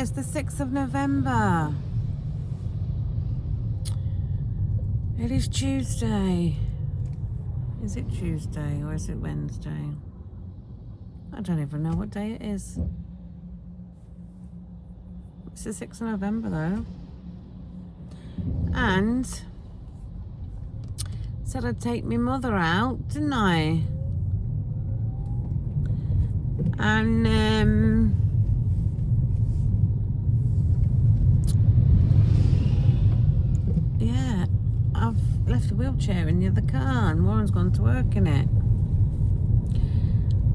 it's the 6th of November. It is Tuesday. Is it Tuesday or is it Wednesday? I don't even know what day it is. It's the 6th of November though. And said I'd take my mother out, didn't I? And yeah, I've left the wheelchair in the other car and Warren's gone to work in it.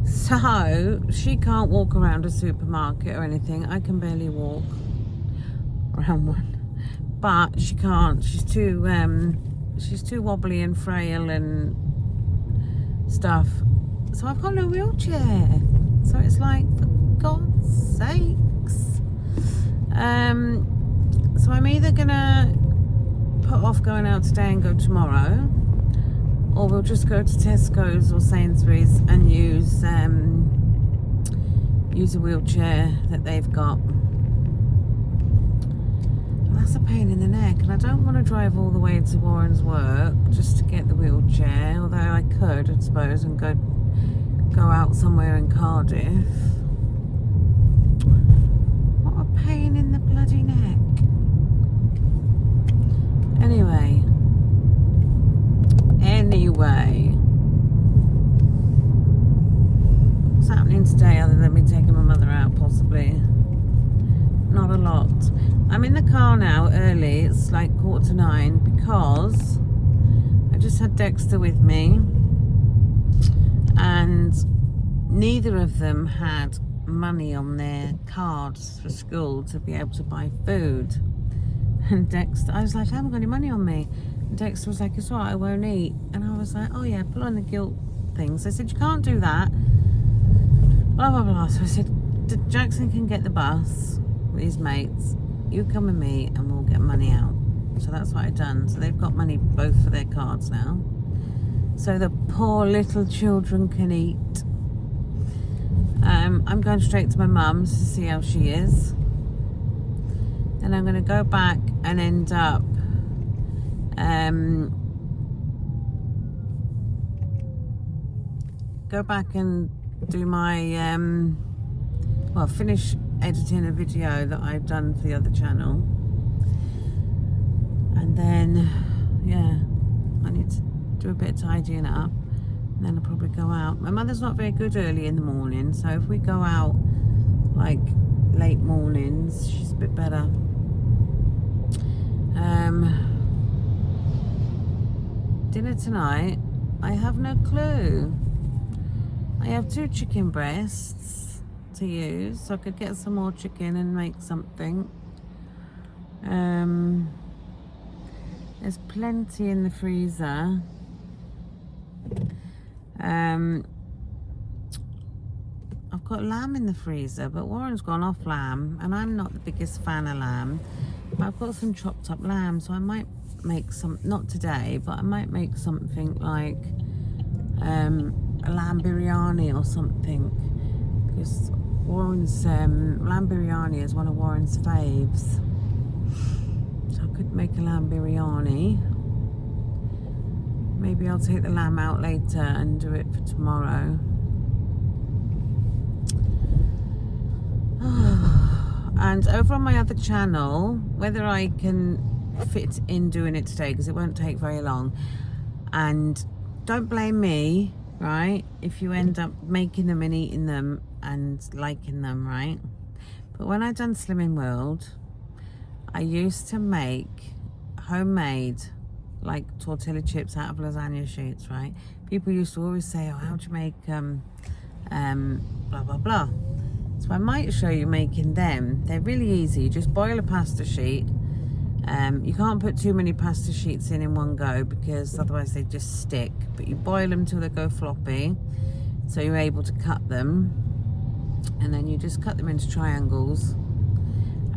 So she can't walk around a supermarket or anything. I can barely walk around one, but she can't. She's too wobbly and frail and stuff. So I've got no wheelchair. So it's like, for God's sakes. So I'm either gonna put off going out today and go tomorrow, or we'll just go to Tesco's or Sainsbury's and use a wheelchair that they've got. And that's a pain in the neck, and I don't want to drive all the way to Warren's work just to get the wheelchair, although I could, I suppose, and go out somewhere in Cardiff. What a pain in the bloody neck. Anyway, what's happening today other than me taking my mother out? Possibly not a lot. I'm in the car now early. It's like 8:45 because I just had Dexter with me and neither of them had money on their cards for school to be able to buy food. And Dexter, I was like, I haven't got any money on me. And Dexter was like, it's all right, I won't eat. And I was like, oh yeah, put on the guilt things. I said, you can't do that. Blah, blah, blah. So I said, Jackson can get the bus with his mates. You come with me and we'll get money out. So that's what I've done. So they've got money both for their cards now. So the poor little children can eat. I'm going straight to my mum's to see how she is. Then I'm going to go back and end up go back and do my finish editing a video that I've done for the other channel, and then I need to do a bit of tidying up, and then I'll probably go out. My mother's not very good early in the morning, so if we go out like late mornings, she's a bit better. Dinner tonight, I have no clue. I have 2 chicken breasts to use, so I could get some more chicken and make something. There's plenty in the freezer. I've got lamb in the freezer, but Warren's gone off lamb, and I'm not the biggest fan of lamb. But I've got some chopped up lamb, so I might make some, not today, but I might make something like a lamb biryani or something, because Warren's lamb biryani is one of Warren's faves. So I could make a lamb biryani. Maybe I'll take the lamb out later and do it for tomorrow. And over on my other channel, whether I can fit in doing it today, because it won't take very long, and don't blame me, right, if you end up making them and eating them and liking them, right? But when I done Slimming World, I used to make homemade like tortilla chips out of lasagna sheets, right? People used to always say, oh, how do you make blah blah blah. So I might show you making them. They're really easy. You just boil a pasta sheet. You can't put too many pasta sheets in one go, because otherwise they just stick. But you boil them till they go floppy, so you're able to cut them. And then you just cut them into triangles.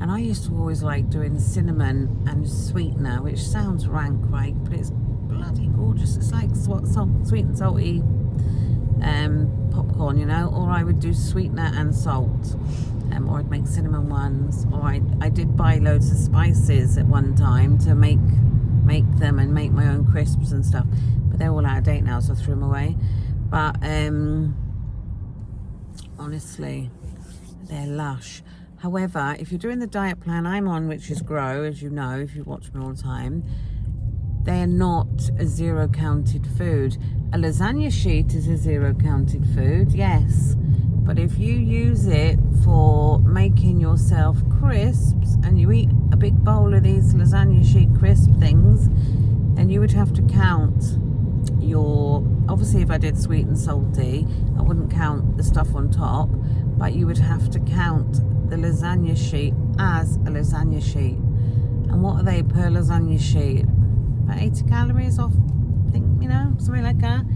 And I used to always like doing cinnamon and sweetener, which sounds rank, right? But it's bloody gorgeous. It's like sweet and salty popcorn, you know, or I would do sweetener and salt. or I'd make cinnamon ones, or I did buy loads of spices at one time to make them and make my own crisps and stuff, but they're all out of date now, so I threw them away. But honestly, they're lush. However, if you're doing the diet plan I'm on, which is Grow, as you know if you watch me all the time, they're not a zero counted food. A lasagna sheet is a zero counted food, yes, but if you use it for making yourself crisps and you eat a big bowl of these lasagna sheet crisp things, then you would have to count your, obviously if I did sweet and salty, I wouldn't count the stuff on top, but you would have to count the lasagna sheet as a lasagna sheet. And what are they per lasagna sheet? About 80 calories off, I think, you know, something like that.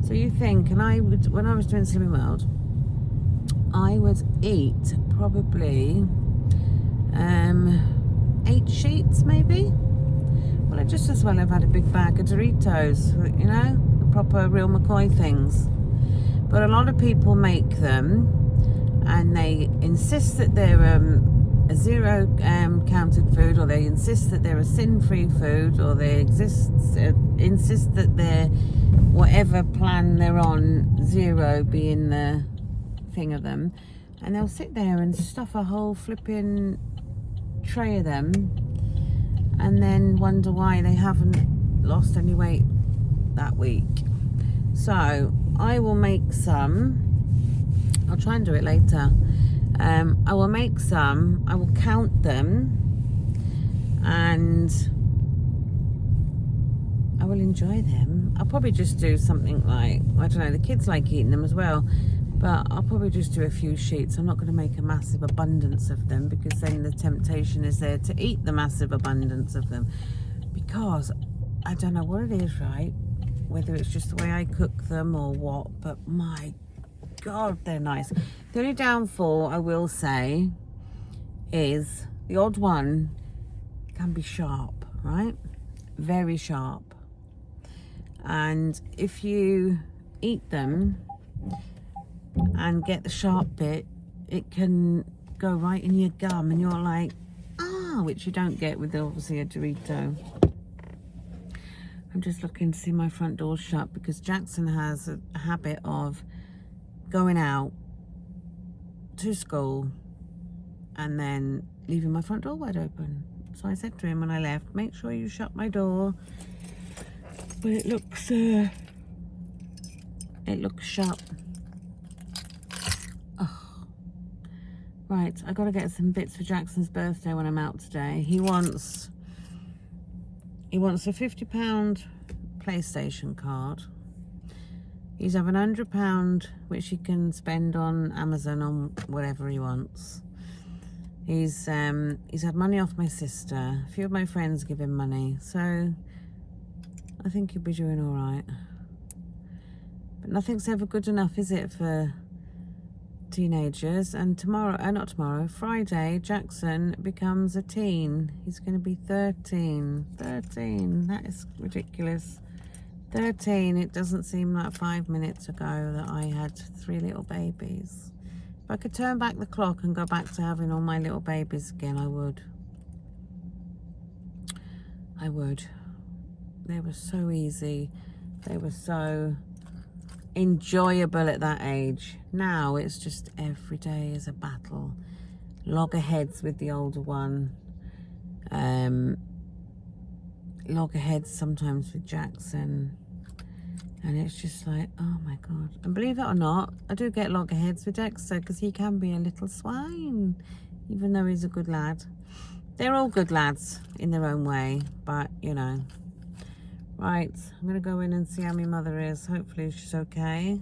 So you think, and I would, when I was doing Slimming World, I would eat probably 8 sheets maybe. Well, I just as well have had a big bag of Doritos, you know, the proper real McCoy things. But a lot of people make them and they insist that they're a zero counted food, or they insist that they're a sin-free food, or they insist that they're whatever plan they're on, zero being the thing of them, and they'll sit there and stuff a whole flipping tray of them and then wonder why they haven't lost any weight that week. So I will make some. I'll try and do it later. I will make some, I will count them, and I will enjoy them. I'll probably just do something like, I don't know, the kids like eating them as well, but I'll probably just do a few sheets. I'm not going to make a massive abundance of them, because then the temptation is there to eat the massive abundance of them, because I don't know what it is, right? Whether it's just the way I cook them or what, but my God, they're nice. The only downfall I will say is the odd one can be sharp, right? Very sharp. And if you eat them and get the sharp bit, it can go right in your gum and you're like, which you don't get with obviously a Dorito. I'm just looking to see my front door shut, because Jackson has a habit of going out to school and then leaving my front door wide open. So I said to him when I left, make sure you shut my door. But it looks shut. Oh. Right, I gotta get some bits for Jackson's birthday when I'm out today. He wants a £50 PlayStation card. He's having £100 which he can spend on Amazon on whatever he wants. He's had money off my sister. A few of my friends give him money, so I think he'll be doing all right. But nothing's ever good enough, is it, for teenagers? And Friday, Jackson becomes a teen. He's going to be 13. 13, that is ridiculous. 13, it doesn't seem like 5 minutes ago that I had 3 little babies. If I could turn back the clock and go back to having all my little babies again, I would. I would. They were so easy. They were so enjoyable at that age. Now it's just every day is a battle. Loggerheads with the older one. Loggerheads sometimes with Jackson, and it's just like, oh my God. And believe it or not, I do get loggerheads with Dexter, because he can be a little swine, even though he's a good lad. They're all good lads in their own way, but you know. Right, I'm gonna go in and see how my mother is. Hopefully she's okay.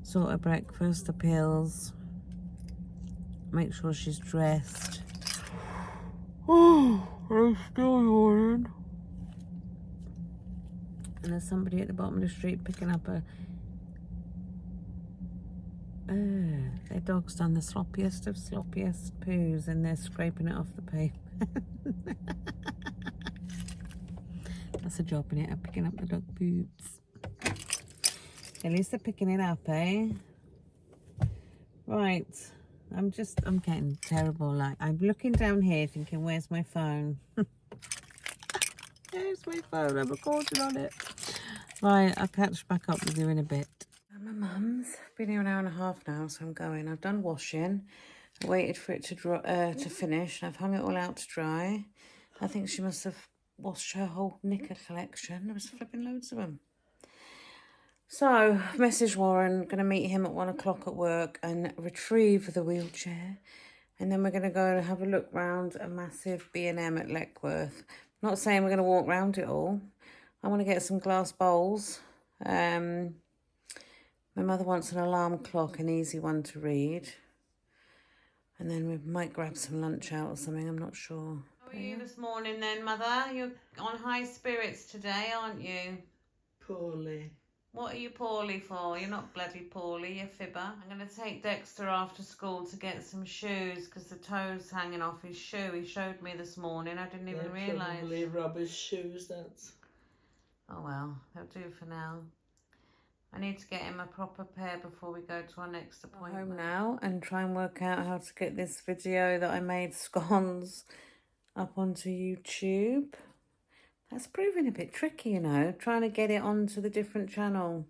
Sort her breakfast, the pills, make sure she's dressed. Oh, I'm still yawning. And there's somebody at the bottom of the street picking up their dog's done the sloppiest of sloppiest poos, and they're scraping it off the pavement. That's a job, innit, picking up the dog poops. At least they're picking it up, eh? Right, I'm getting terrible. Like, I'm looking down here thinking, where's my phone? There's my phone. I'm recording on it. Right, I'll catch back up with you in a bit. My mum's been here an hour and a half now, so I'm going. I've done washing. I waited for it to finish. I've hung it all out to dry. I think she must have washed her whole knicker collection. There was flipping loads of them. So, message Warren, going to meet him at 1 o'clock at work and retrieve the wheelchair. And then we're going to go and have a look round a massive B&M at Leckworth. I'm not saying we're going to walk round it all. I want to get some glass bowls. My mother wants an alarm clock, an easy one to read. And then we might grab some lunch out or something, I'm not sure. How are you this morning then, Mother? You're on high spirits today, aren't you? Poorly. What are you poorly for? You're not bloody poorly, you're fibber. I'm going to take Dexter after school to get some shoes because the toe's hanging off his shoe. He showed me this morning. I didn't even realise. Probably rubbish shoes, that's... Oh well, they'll do for now. I need to get him a proper pair before we go to our next appointment. I'm home now and try and work out how to get this video that I made scones up onto YouTube. That's proving a bit tricky, you know, trying to get it onto the different channel.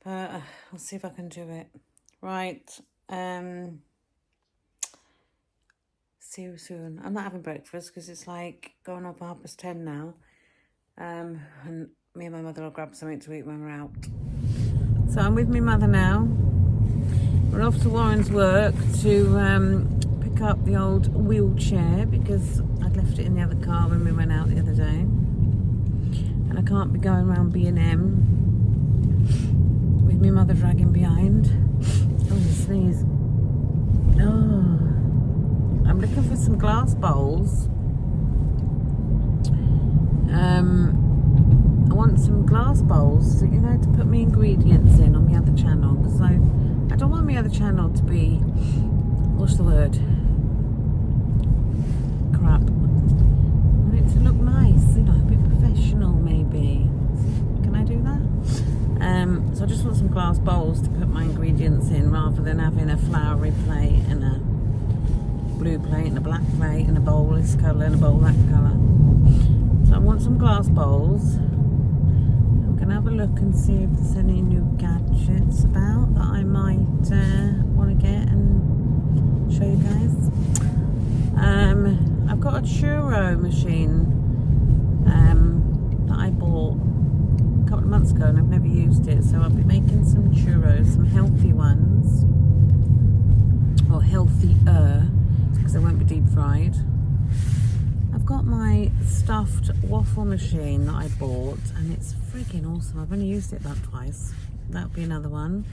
But I'll see if I can do it. Right. See you soon. I'm not having breakfast because it's like going up 10:30 now. And me and my mother will grab something to eat when we're out. So I'm with my mother now. We're off to Warren's work to pick up the old wheelchair because I'd left it in the other car when we went out the other day. And I can't be going around B&M with my mother dragging behind. Oh, you sneeze. Oh. I'm looking for some glass bowls. I want some glass bowls, you know, to put my ingredients in on the other channel because I don't want my other channel to be, what's the word? Crap. I want it to look nice, you know, a bit professional maybe. Can I do that? So I just want some glass bowls to put my ingredients in rather than having a flowery plate and a blue plate and a black plate and a bowl this colour and a bowl that colour. So I want some glass bowls. I'm going to have a look and see if there's any new gadgets about that I might want to get and show you guys. I've got a churro machine that I bought a couple of months ago and I've never used it. So I'll be making some churros, some healthy ones. Or healthier, because they won't be deep fried. I've got my stuffed waffle machine that I bought and it's freaking awesome. I've only used it about twice. That'll be another one.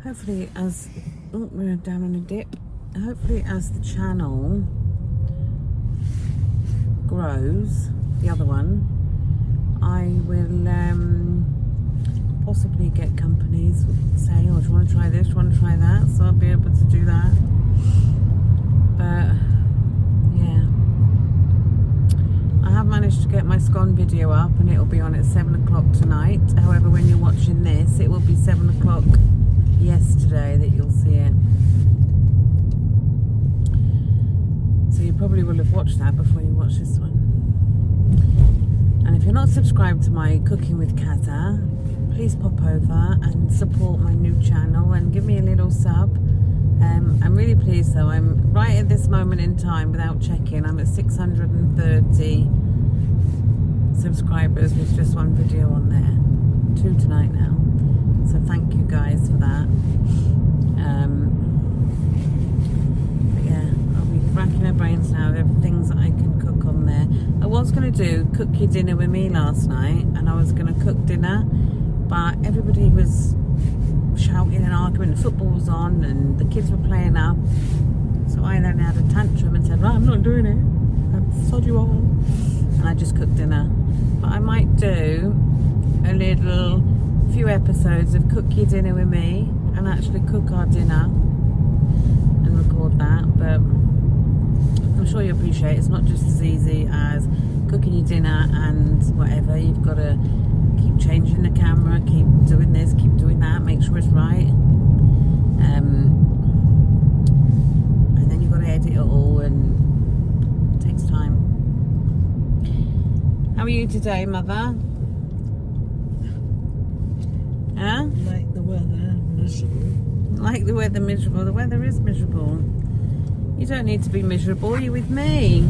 Hopefully as we're down on a dip. Hopefully as the channel grows, the other one, I will possibly get companies say, oh, do you want to try this, do you want to try that? So I'll be able to do that. But yeah, I have managed to get my scone video up and it'll be on at 7 o'clock tonight. However, when you're watching this, it will be 7 o'clock yesterday that you'll see it. So you probably will have watched that before you watch this one. And if you're not subscribed to my Cooking with Kaza, please pop over and support my new channel and give me a little sub. I'm really pleased though. I'm right at this moment in time, without checking, I'm at 630 subscribers with just one video on there. 2 tonight now. So thank you guys for that. But yeah, I'll be racking my brains now. There are things that I can cook on there. I was going to cook your dinner with me last night and I was going to cook dinner. But everybody was shouting and arguing, the football was on and the kids were playing up. So I then had a tantrum and said, right, I'm not doing it. I've sod you all. And I just cooked dinner. But I might do a few episodes of Cook Your Dinner with me and actually cook our dinner and record that. But I'm sure you appreciate it's not just as easy as cooking your dinner and whatever. You've got to keep keep changing the camera, keep doing this, keep doing that, make sure it's right. And then you've got to edit it all, and it takes time. How are you today, Mother? Huh? Like the weather, miserable. Like the weather miserable. The weather is miserable. You don't need to be miserable. You're with me.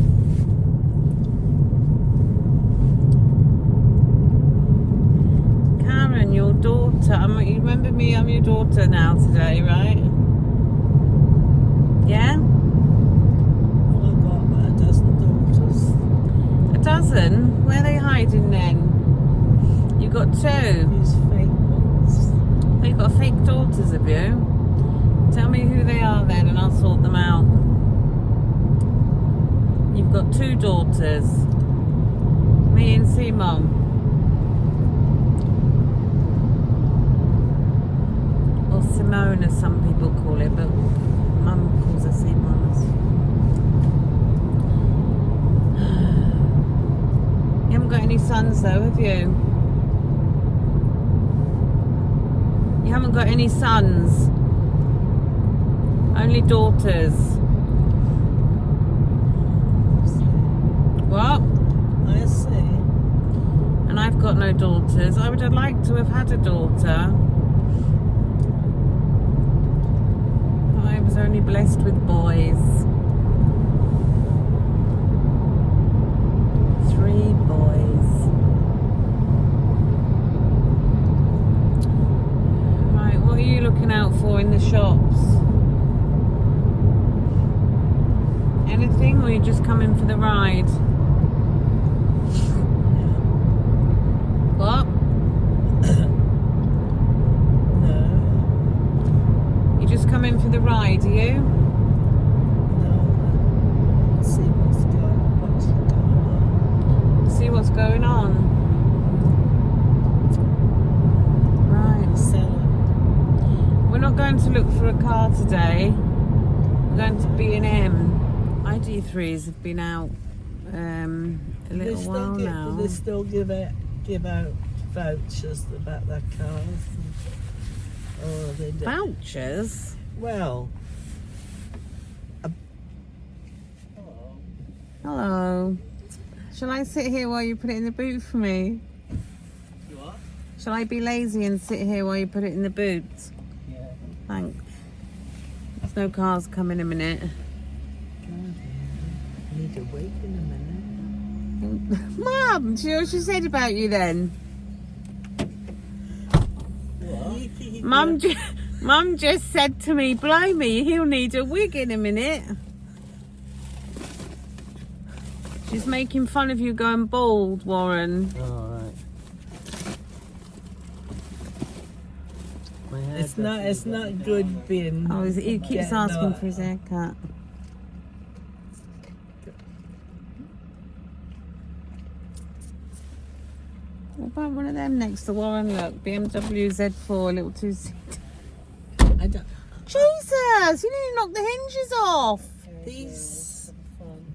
Karen, your daughter. You remember me? I'm your daughter now today, right? Yeah? Well, I've got about a dozen daughters. A dozen? Where are they hiding then? You've got two. These fake ones. Oh, you've got fake daughters, have you? Tell me who they are then, and I'll sort them out. You've got two daughters. Me and Simon. Or Simone, as some people call it, but Mum calls her Simon. You haven't got any sons though, have you? You haven't got any sons. Only daughters. What? I see. And I've got no daughters. I would have liked to have had a daughter. I was only blessed with boys. 3 boys. Right, what are you looking out for in the shops? Anything, or are you just coming for the ride? What? No. You just come in for the ride, are you? No. See what's going on. See what's going on. Right. Selling. We're not going to look for a car today. We're going to B&M. ID3s have been out a little while now. Do they still give out vouchers about their cars? Or they do? Vouchers? Well, Hello. Shall I sit here while you put it in the boot for me? you what? Shall I be lazy and sit here while you put it in the boot? Yeah. Thanks. There's no cars coming in a minute. God, I need to wait in a minute. Mum, do you know what she said about you then? What? Mum just said to me, blimey, he'll need a wig in a minute. She's making fun of you going bald, Warren. Oh, right. It's not good being. Oh, he keeps getting asking up. for his haircut. What about one of them next to Warren? Look, BMW Z4, little 2-seater. I don't. Jesus, you need to knock the hinges off. These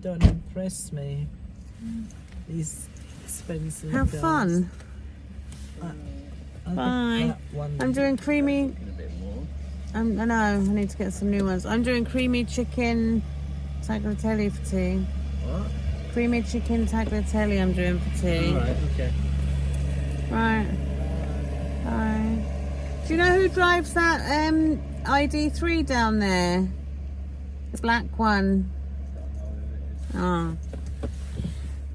don't impress me. These expensive. Have cars. fun. I Bye. think that one- I'm doing creamy. I know, I need to get some new ones. I'm doing creamy chicken tagliatelle for tea. What? Creamy chicken tagliatelle I'm doing for tea. Alright, okay. Right. Bye. Do you know who drives that ID3 down there? The black one. Oh.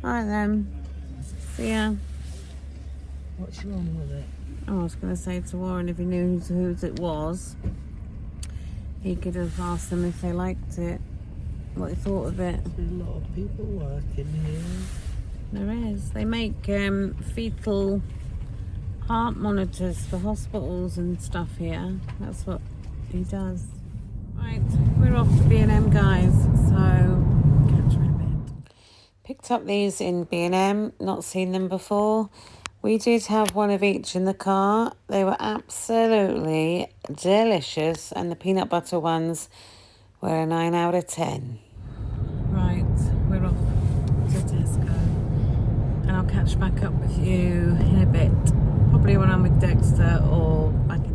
Alright then. See ya. What's wrong with it? Oh, I was going to say to Warren, if he knew whose it was, he could have asked them if they liked it, what they thought of it. There's a lot of people working here. There is. They make fetal heart monitors for hospitals and stuff here. That's what he does. Right, we're off to B&M, guys. So, catch you in a bit. Picked up these in B&M, not seen them before. We did have one of each in the car. They were absolutely delicious, and the peanut butter ones were a 9 out of 10. Right, we're off to Tesco, and I'll catch back up with you in a bit. Probably when I'm with Dexter or back in